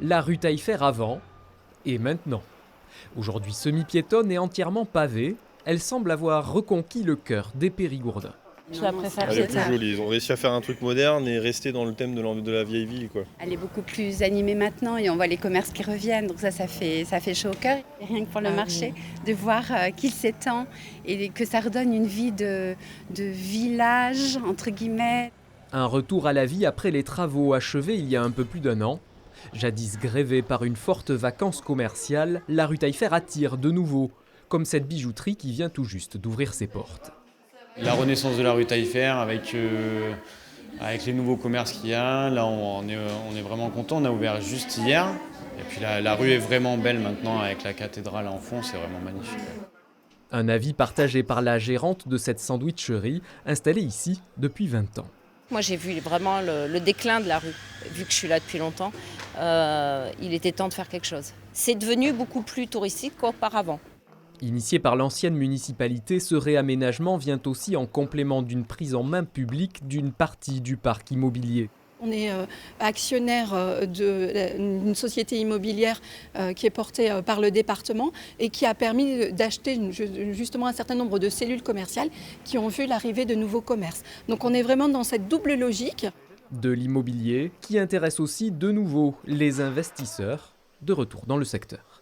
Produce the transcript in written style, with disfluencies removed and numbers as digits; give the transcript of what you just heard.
La rue Taillefer avant et maintenant. Aujourd'hui semi-piétonne et entièrement pavée, elle semble avoir reconquis le cœur des Périgourdins. Je la préfère Elle est cette plus jolie, ils ont réussi à faire un truc moderne et rester dans le thème de la vieille ville, quoi. Elle est beaucoup plus animée maintenant et on voit les commerces qui reviennent, donc ça fait chaud au cœur. Et rien que pour le marché, de voir qu'il s'étend et que ça redonne une vie de village, entre guillemets. Un retour à la vie après les travaux achevés il y a un peu plus d'un an. Jadis grévée par une forte vacance commerciale, la rue Taillefer attire de nouveau, comme cette bijouterie qui vient tout juste d'ouvrir ses portes. La renaissance de la rue Taillefer avec les nouveaux commerces qu'il y a, là on est vraiment content, on a ouvert juste hier. Et puis la rue est vraiment belle maintenant avec la cathédrale en fond, c'est vraiment magnifique. Un avis partagé par la gérante de cette sandwicherie, installée ici depuis 20 ans. Moi, j'ai vu vraiment le déclin de la rue. Vu que je suis là depuis longtemps, il était temps de faire quelque chose. C'est devenu beaucoup plus touristique qu'auparavant. Initié par l'ancienne municipalité, ce réaménagement vient aussi en complément d'une prise en main publique d'une partie du parc immobilier. On est actionnaire d'une société immobilière qui est portée par le département et qui a permis d'acheter justement un certain nombre de cellules commerciales qui ont vu l'arrivée de nouveaux commerces. Donc on est vraiment dans cette double logique. De l'immobilier qui intéresse aussi de nouveau les investisseurs de retour dans le secteur.